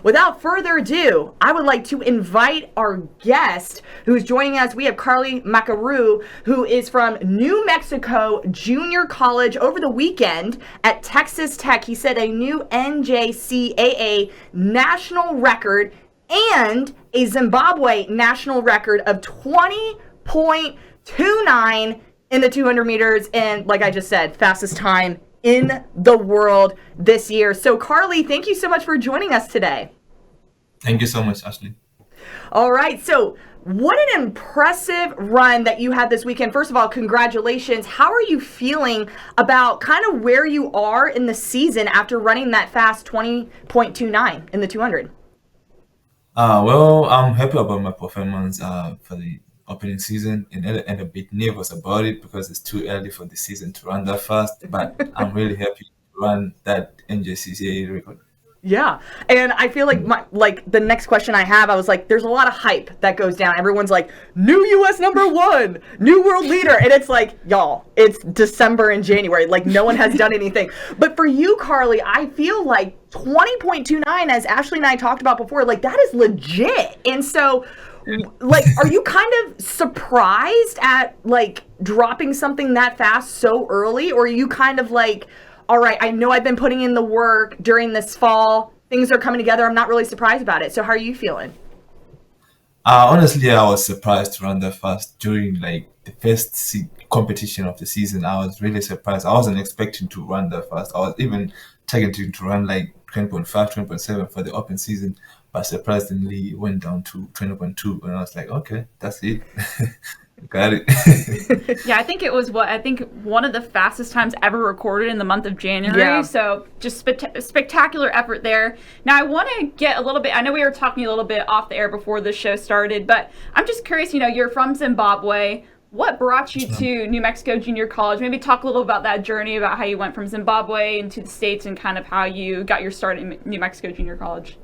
without further ado, I would like to invite our guest who's joining us. We have Carlie Makarawu, who is from New Mexico Junior College over the weekend at Texas Tech. He set a new NJCAA national record and a Zimbabwe national record of 20.29 in the 200 meters. And like I just said, fastest time in the world this year. So Carlie, thank you so much for joining us today. Thank you so much, Ashley. All right. So what an impressive run that you had this weekend. First of all, congratulations. How are you feeling about kind of where you are in the season after running that fast 20.29 in the 200? Well, I'm happy about my performance for the opening season and a bit nervous about it because it's too early for the season to run that fast. But I'm really happy to run that NJCAA record. Yeah. And I feel like the next question I have, I was like, there's a lot of hype that goes down. Everyone's like, new US #1, new world leader. And it's like, y'all, it's December and January. Like no one has done anything. But for you, Carlie, I feel like 20.29, as Ashley and I talked about before, like that is legit. And so like, are you kind of surprised at like dropping something that fast so early? Or are you kind of like, all right, I know I've been putting in the work during this fall. Things are coming together. I'm not really surprised about it. So how are you feeling? Honestly, I was surprised to run that fast during like the first competition of the season. I was really surprised. I wasn't expecting to run that fast. I was even targeting to run like 20.5, 20.7 for the open season, but surprisingly it went down to 20.2, and I was like, okay, that's it. Got it. Yeah, I think it was one of the fastest times ever recorded in the month of January. Yeah. So just spectacular effort there. Now I want to get a little bit, I know we were talking a little bit off the air before the show started, but I'm just curious, you're from Zimbabwe. What brought you to New Mexico Junior College? Maybe talk a little about that journey, about how you went from Zimbabwe into the States and kind of how you got your start in New Mexico Junior College.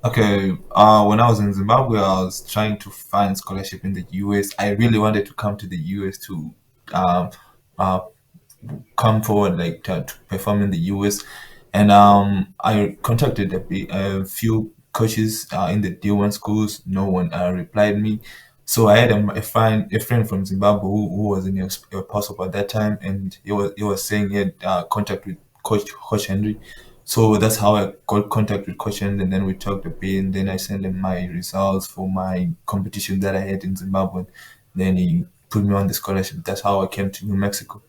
Okay, when I was in Zimbabwe, I was trying to find scholarship in the US. I really wanted to come to the US to um, uh, come forward, like to perform in the US. And I contacted a few coaches in the D1 schools. No one replied me. So I had a friend from Zimbabwe who was in a possible at that time, and he was saying he had contact with Coach Henry. So that's how I got contact with Coach Henry, and then we talked a bit, and then I sent him my results for my competition that I had in Zimbabwe. Then he put me on the scholarship. That's how I came to New Mexico.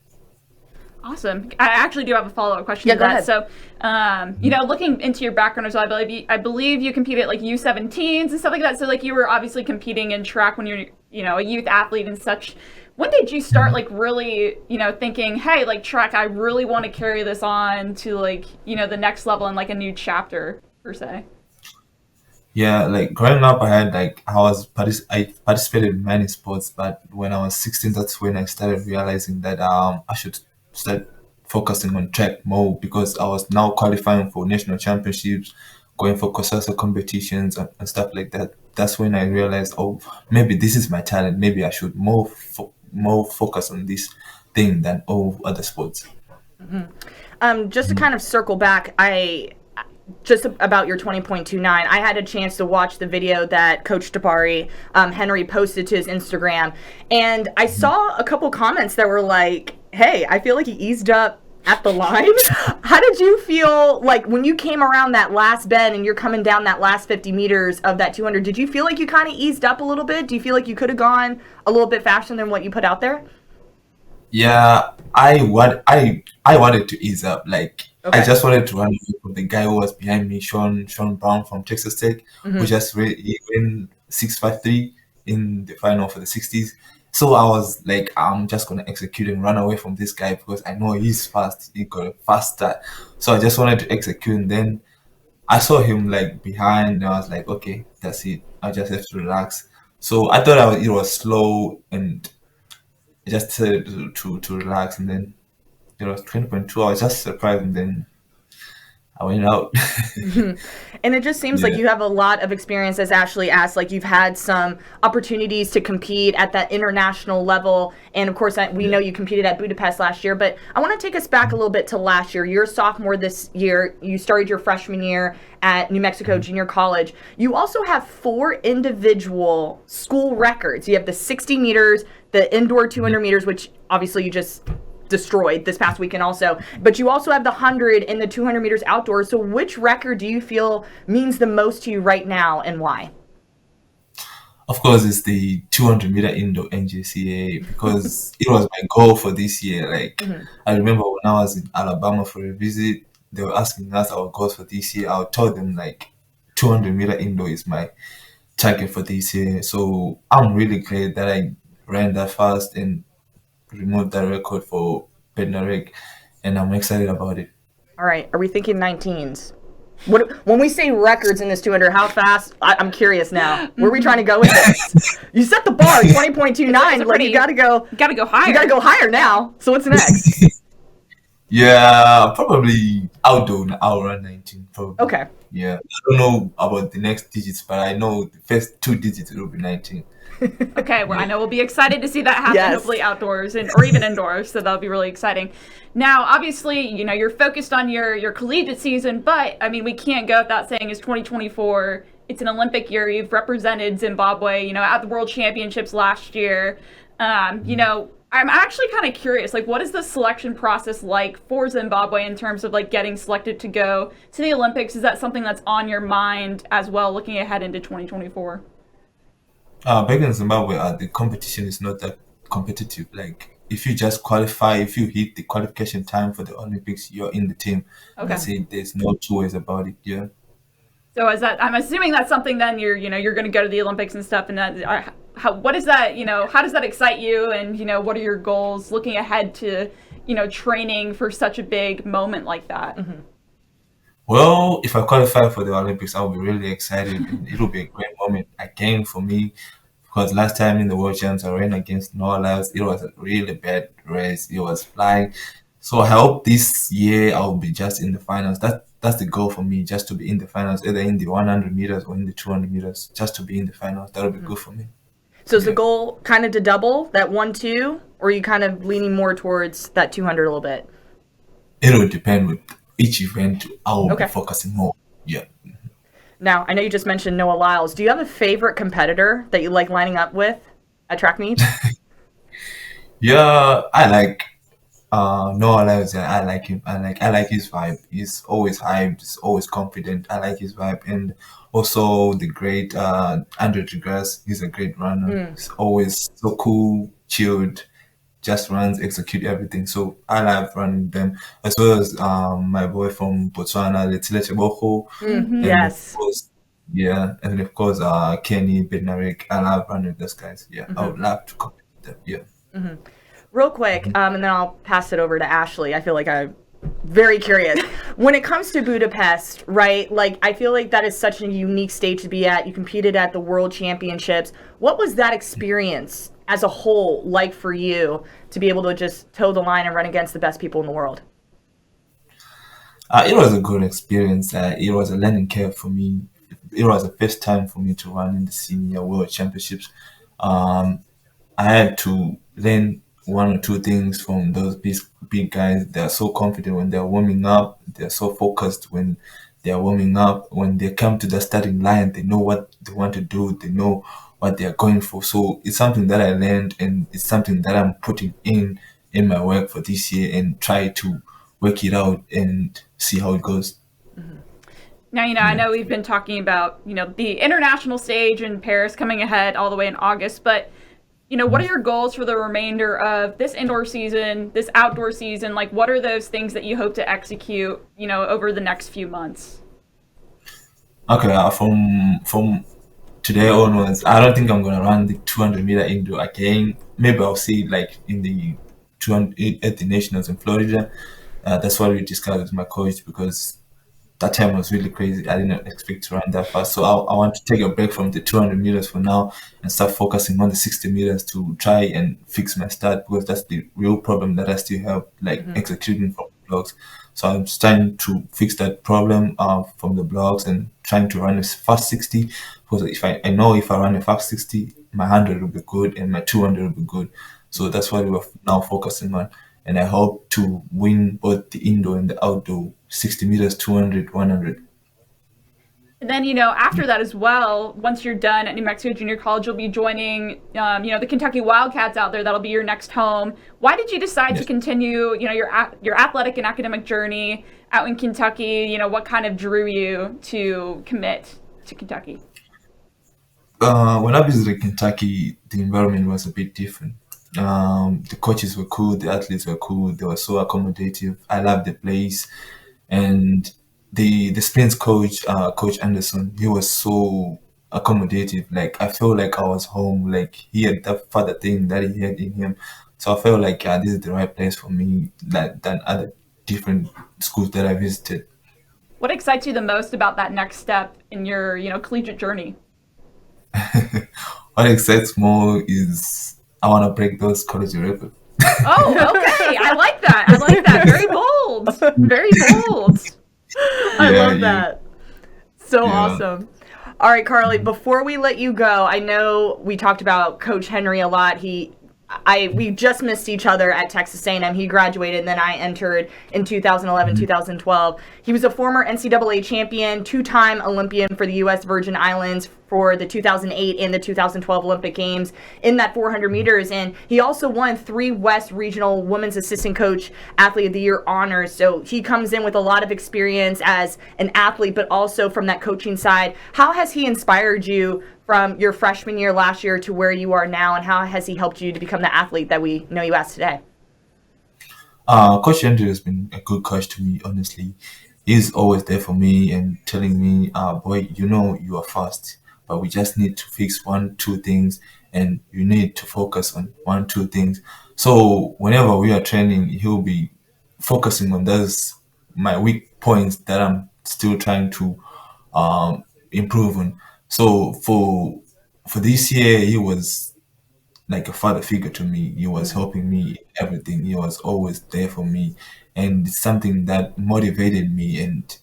Awesome. I actually do have a follow-up question Yeah, to go that. ahead. So, looking into your background as well, I believe you competed at like U17s and stuff like that. So, like, you were obviously competing in track when you're, a youth athlete and such. When did you start, like, really, thinking, hey, like, track, I really want to carry this on to, like, the next level and, like, a new chapter, per se? Yeah, like growing up, I participated in many sports, but when I was 16, that's when I started realizing that I should start focusing on track more because I was now qualifying for national championships, going for COSASA competitions and stuff like that. That's when I realized, oh, maybe this is my talent. Maybe I should more focus on this thing than all other sports. Just to kind of circle back, just about your 20.29, I had a chance to watch the video that Coach Tabari Henry posted to his Instagram, and I saw a couple comments that were like, hey, I feel like he eased up at the line. How did you feel like when you came around that last bend and you're coming down that last 50 meters of that 200? Did you feel like you kind of eased up a little bit? Do you feel like you could have gone a little bit faster than what you put out there? Yeah, I wanted to ease up. Like I Okay. just wanted to run away from the guy who was behind me, Sean Brown from Texas Tech, who Hmm. just he ran 6.53 in the final for the 60s. So I was like, I'm just gonna execute and run away from this guy because I know he's fast. He got a fast start. So I just wanted to execute, and then I saw him like behind, and I was like, okay, that's it. I just have to relax. So I thought it was slow, and I just decided to relax, and then it was 20.2. I was just surprised, and then I went out. And it just seems like Yeah. you have a lot of experience, as Ashley asked. Like you've had some opportunities to compete at that international level, and of course, we know you competed at Budapest last year. But I want to take us back a little bit to last year. You're a sophomore this year. You started your freshman year at New Mexico Junior College. You also have 4 individual school records. You have the 60 meters, the indoor 200 meters, which obviously you just destroyed this past weekend also, but you also have the 100 and the 200 meters outdoors. So which record do you feel means the most to you right now, and why? Of course, it's the 200-meter indoor NJCAA because it was my goal for this year. Like, I remember when I was in Alabama for a visit, they were asking us our goals for this year. I told them, like, 200-meter indoor is my target for this year. So I'm really glad that I ran that fast and removed that record for Bednarik, and I'm excited about it. All right, are we thinking 19s? When we say records in this 200, how fast? I'm curious now. Where are we trying to go with this? You set the bar 20.29. Like you gotta go higher. You gotta go higher now. So what's next? Yeah, probably I'll run 19 probably. Okay. Yeah, I don't know about the next digits, but I know the first 2 digits will be 19. Okay, well, I know we'll be excited to see that happen, Yes. hopefully outdoors or even indoors, so that'll be really exciting. Now, obviously, you're focused on your collegiate season, but, I mean, we can't go without saying it's 2024. It's an Olympic year. You've represented Zimbabwe, at the World Championships last year. I'm actually kind of curious, like, what is the selection process like for Zimbabwe in terms of, like, getting selected to go to the Olympics? Is that something that's on your mind as well, looking ahead into 2024? Back in Zimbabwe, the competition is not that competitive. Like, if you just qualify, if you hit the qualification time for the Olympics, you're in the team. Okay. That's it. There's no 2 ways about it. Yeah. So I'm assuming that's something then you're going to go to the Olympics and stuff, and that what is that, how does that excite you, and what are your goals looking ahead to, training for such a big moment like that? Mm-hmm. Well, if I qualify for the Olympics, I'll be really excited. And it'll be a great moment again for me because last time in the World Champs, I ran against Noah Lyles. It was a really bad race. It was flying. So I hope this year I'll be just in the finals. That's the goal for me, just to be in the finals, either in the 100 meters or in the 200 meters, just to be in the finals. That'll be good for me. So is the goal kind of to double that 1-2, or are you kind of leaning more towards that 200 a little bit? It'll depend with each event. I will Okay. be focusing more. Yeah. Now, I know you just mentioned Noah Lyles. Do you have a favorite competitor that you like lining up with at track meets? Yeah, I like Noah Lyles. I like him. I like his vibe. He's always hyped. He's always confident. I like his vibe. And also the great Andre DeGrasse. He's a great runner. He's always so cool, chilled, just runs, execute everything. So I love running them, as well as my boy from Botswana, Letile Tebogo. And Yes. of course, yeah, and of course Kenny Bednarik. I love running those guys. Yeah, I would love to compete with them. Yeah. Real quick, and then I'll pass it over to Ashley. I feel like I'm very curious. When it comes to Budapest, right, like I feel like that is such a unique stage to be at. You competed at the World Championships. What was that experience as a whole like for you to be able to just toe the line and run against the best people in the world? It was a good experience. It was a learning curve for me. It was the first time for me to run in the senior world championships. I had to learn 1 or 2 things from those big guys. They're so confident when they're warming up. They're so focused when they're warming up. When they come to the starting line, they know what they want to do. They know what they're going for. So it's something that I learned, and it's something that I'm putting in my work for this year and try to work it out and see how it goes. Now, I know we've been talking about, the international stage in Paris coming ahead all the way in August, but, what are your goals for the remainder of this indoor season, this outdoor season? Like, what are those things that you hope to execute, over the next few months? Okay, from today onwards, I don't think I'm gonna run the 200-meter indoor again. Maybe I'll see it like in the 200 at the nationals in Florida. That's what we discussed with my coach because that time was really crazy. I didn't expect to run that fast. So I want to take a break from the 200 meters for now and start focusing on the 60 meters to try and fix my start because that's the real problem that I still have, like executing from the blocks. So I'm trying to fix that problem from the blocks and trying to run a fast 60. Because if I know if I run a fast 60, my 100 will be good and my 200 will be good. So that's what we're now focusing on. And I hope to win both the indoor and the outdoor 60 meters, 200, 100. And then, after that as well, once you're done at New Mexico Junior College, you'll be joining, the Kentucky Wildcats out there. That'll be your next home. Why did you decide to continue, your athletic and academic journey out in Kentucky? What kind of drew you to commit to Kentucky? When I visited Kentucky, the environment was a bit different. The coaches were cool, the athletes were cool, they were so accommodative. I loved the place, and the sprints coach, Coach Anderson, he was so accommodative. Like I felt like I was home. Like he had that father thing that he had in him, so I felt like this is the right place for me, than other different schools that I visited. What excites you the most about that next step in your, collegiate journey? What excites more is I want to break those college records. Oh, okay. I like that. Very bold. Very bold. I Yeah, love that. So Yeah. awesome. All right, Carlie, before we let you go, I know we talked about Coach Henry a lot. We just missed each other at Texas A&M. He graduated, and then I entered in 2011, 2012. He was a former NCAA champion, two-time Olympian for the U.S. Virgin Islands for the 2008 and the 2012 Olympic Games in that 400 meters. And he also won 3 West Regional Women's Assistant Coach Athlete of the Year honors. So he comes in with a lot of experience as an athlete, but also from that coaching side. How has he inspired you from your freshman year last year to where you are now, and how has he helped you to become the athlete that we know you as today? Coach Andrew has been a good coach to me, honestly. He's always there for me and telling me, boy, you are fast, but we just need to fix 1-2 things, and you need to focus on 1-2 things. So whenever we are training, he'll be focusing on those my weak points that I'm still trying to improve on. So for this year, he was like a father figure to me. He was helping me in everything. He was always there for me, and it's something that motivated me and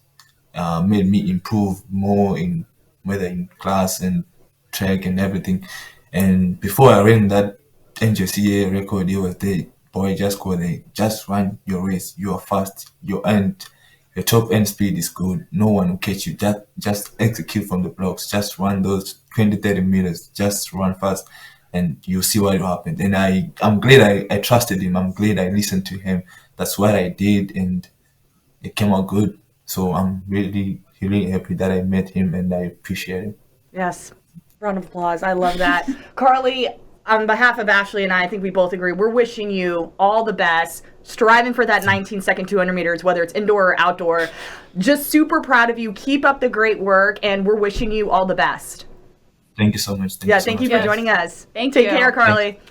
made me improve more in whether in class and track and everything. And before I ran that NJCAA record, he was there. Boy, just go there. Just run your race. You are fast. Your top end speed is good. No one will catch you. Just execute from the blocks. Just run those 20, 30 meters. Just run fast, and you'll see what will happen. And I'm glad I trusted him. I'm glad I listened to him. That's what I did, and it came out good. So I'm really, really happy that I met him, and I appreciate it. Yes. Round of applause. I love that. Carlie, on behalf of Ashley and I think we both agree, we're wishing you all the best, striving for that 19-second 200 meters, whether it's indoor or outdoor. Just super proud of you. Keep up the great work, and we're wishing you all the best. Thank you so much. Thank you for joining us. Thank Take you. care, Carlie.